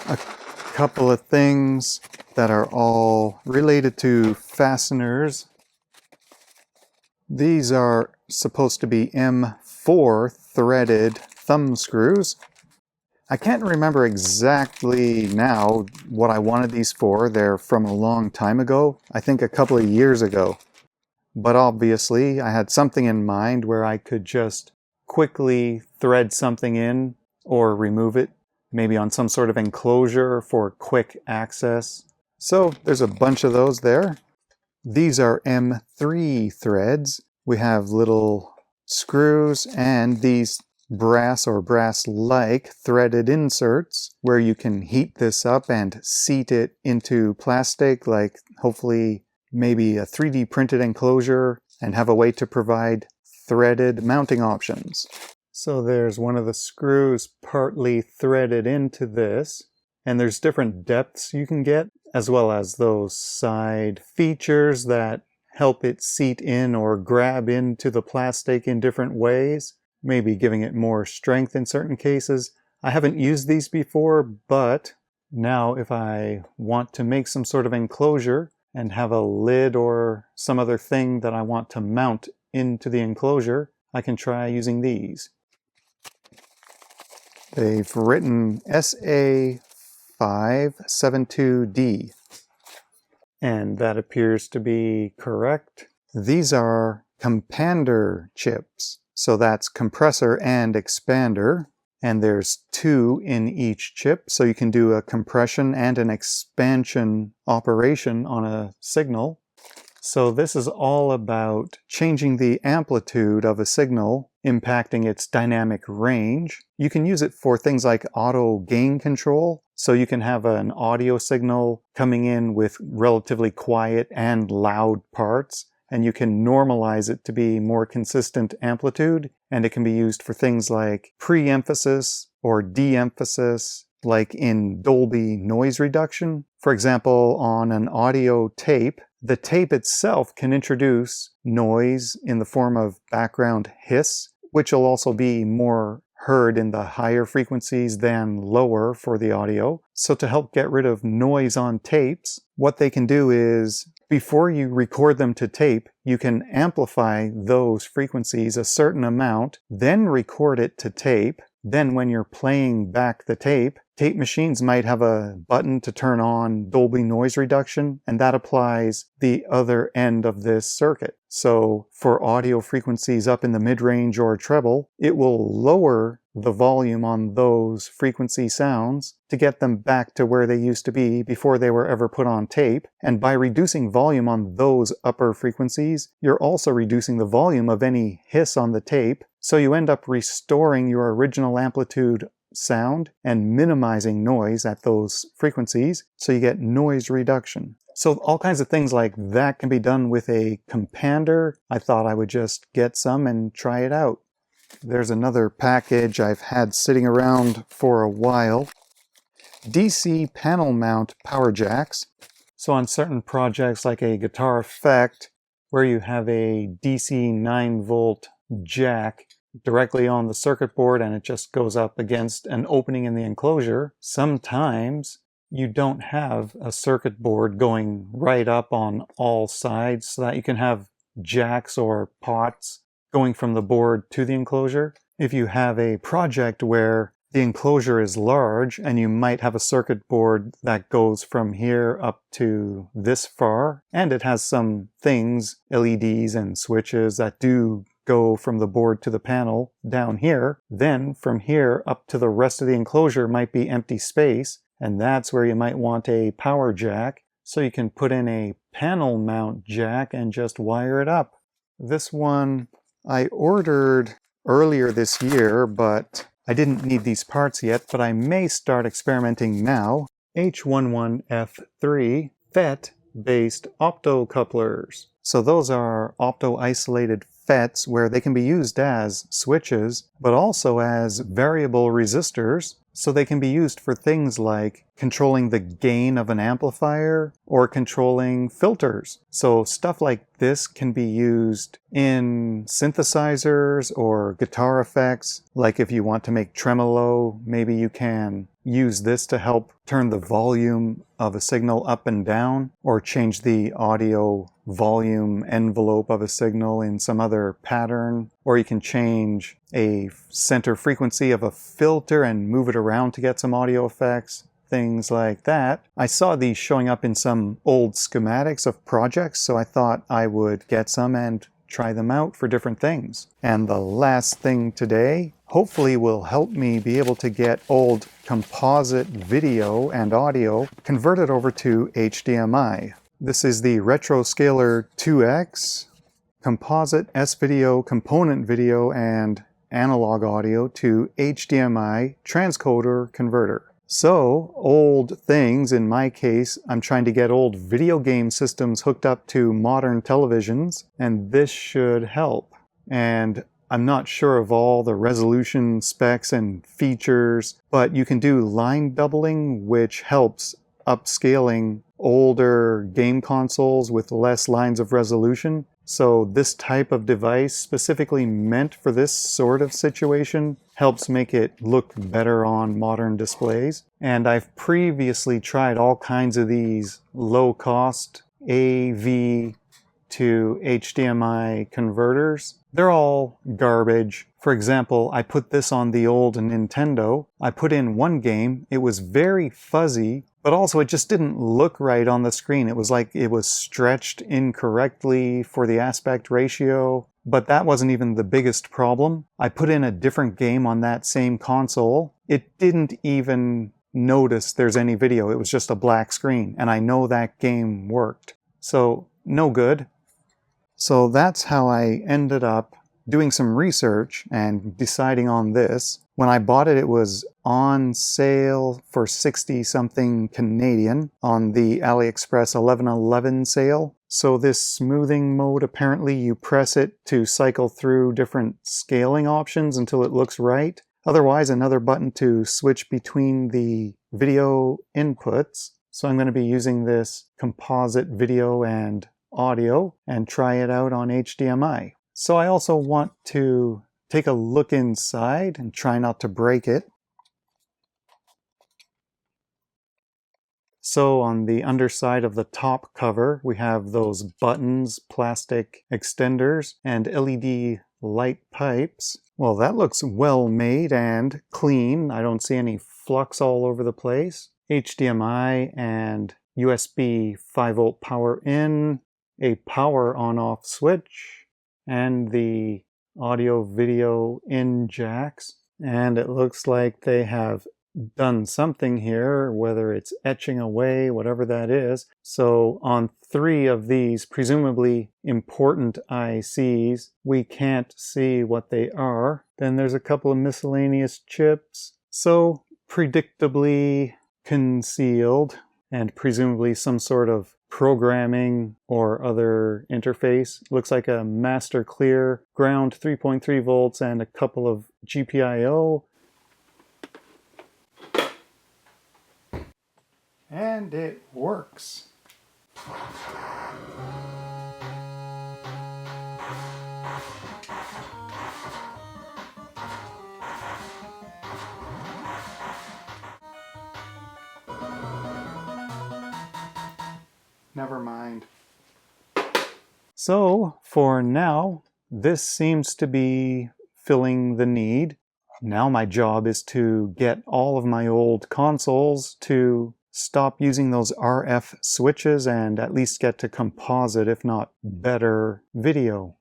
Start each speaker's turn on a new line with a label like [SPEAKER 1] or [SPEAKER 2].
[SPEAKER 1] a couple of things that are all related to fasteners. These are supposed to be M4 threaded thumb screws. I can't remember exactly now what I wanted these for. They're from a long time ago, I think a couple of years ago. But obviously I had something in mind where I could just quickly thread something in or remove it, maybe on some sort of enclosure for quick access. So there's a bunch of those there. These are M3 threads. We have little screws and these brass or brass-like threaded inserts where you can heat this up and seat it into plastic, like hopefully maybe a 3D printed enclosure, and have a way to provide threaded mounting options. So there's one of the screws partly threaded into this, and there's different depths you can get, as well as those side features that help it seat in or grab into the plastic in different ways, maybe giving it more strength in certain cases. I haven't used these before, but now if I want to make some sort of enclosure and have a lid or some other thing that I want to mount into the enclosure, I can try using these. They've written SA572D, and that appears to be correct. These are compander chips. So that's compressor and expander, and there's 2 in each chip, so you can do a compression and an expansion operation on a signal. So this is all about changing the amplitude of a signal, impacting its dynamic range. You can use it for things like auto gain control, so you can have an audio signal coming in with relatively quiet and loud parts, and you can normalize it to be more consistent amplitude, and it can be used for things like pre-emphasis or de-emphasis, like in Dolby noise reduction. For example, on an audio tape, the tape itself can introduce noise in the form of background hiss, which will also be more heard in the higher frequencies than lower for the audio. So to help get rid of noise on tapes, what they can do is, before you record them to tape, you can amplify those frequencies a certain amount, then record it to tape. Then when you're playing back the tape machines might have a button to turn on Dolby noise reduction, and that applies the other end of this circuit. So for audio frequencies up in the mid-range or treble, it will lower the volume on those frequency sounds to get them back to where they used to be before they were ever put on tape. And by reducing volume on those upper frequencies, you're also reducing the volume of any hiss on the tape. So you end up restoring your original amplitude sound and minimizing noise at those frequencies, so you get noise reduction. So all kinds of things like that can be done with a compander. I thought I would just get some and try it out. There's another package I've had sitting around for a while. DC panel mount power jacks. So on certain projects like a guitar effect, where you have a DC 9-volt jack directly on the circuit board and it just goes up against an opening in the enclosure, sometimes you don't have a circuit board going right up on all sides so that you can have jacks or pots going from the board to the enclosure. If you have a project where the enclosure is large and you might have a circuit board that goes from here up to this far, and it has some things, LEDs and switches, that do go from the board to the panel down here, then from here up to the rest of the enclosure might be empty space, and that's where you might want a power jack, so you can put in a panel mount jack and just wire it up. This one I ordered earlier this year, but I didn't need these parts yet, but I may start experimenting now. H11F3 FET-based optocouplers. So those are opto-isolated FETs where they can be used as switches, but also as variable resistors. So they can be used for things like controlling the gain of an amplifier or controlling filters. So stuff like this can be used in synthesizers or guitar effects. Like if you want to make tremolo, maybe you can use this to help turn the volume of a signal up and down, or change the audio volume envelope of a signal in some other pattern, or you can change a center frequency of a filter and move it around to get some audio effects, things like that. I saw these showing up in some old schematics of projects, so I thought I would get some and try them out for different things. And the last thing today hopefully will help me be able to get old composite video and audio converted over to HDMI. This is the RetroScaler 2X composite S-video, component video, and analog audio to HDMI transcoder converter. So, old things, in my case, I'm trying to get old video game systems hooked up to modern televisions, and this should help. And I'm not sure of all the resolution specs and features, but you can do line doubling, which helps upscaling older game consoles with less lines of resolution. So this type of device, specifically meant for this sort of situation, helps make it look better on modern displays. And I've previously tried all kinds of these low-cost AV to HDMI converters. They're all garbage. For example, I put this on the old Nintendo. I put in one game. It was very fuzzy, but also it just didn't look right on the screen. It was like it was stretched incorrectly for the aspect ratio. But that wasn't even the biggest problem. I put in a different game on that same console. It didn't even notice there's any video. It was just a black screen, and I know that game worked. So, no good. So that's how I ended up doing some research and deciding on this. When I bought it, it was on sale for 60-something Canadian on the AliExpress 11/11 sale. So this smoothing mode, apparently you press it to cycle through different scaling options until it looks right. Otherwise, another button to switch between the video inputs. So I'm going to be using this composite video and audio and try it out on HDMI. So I also want to take a look inside and try not to break it. So on the underside of the top cover, we have those buttons, plastic extenders, and LED light pipes. Well, that looks well made and clean. I don't see any flux all over the place. HDMI and USB 5-volt power in, a power on-off switch, and the audio video in jacks. And it looks like they have done something here, whether it's etching away, whatever that is. So on 3 of these presumably important ICs, we can't see what they are. Then there's a couple of miscellaneous chips. So predictably concealed, and presumably some sort of programming or other interface. Looks like a master clear, ground 3.3 volts, and a couple of GPIO. And it works. Never mind. So, for now, this seems to be filling the need. Now my job is to get all of my old consoles to stop using those RF switches and at least get to composite, if not better, video.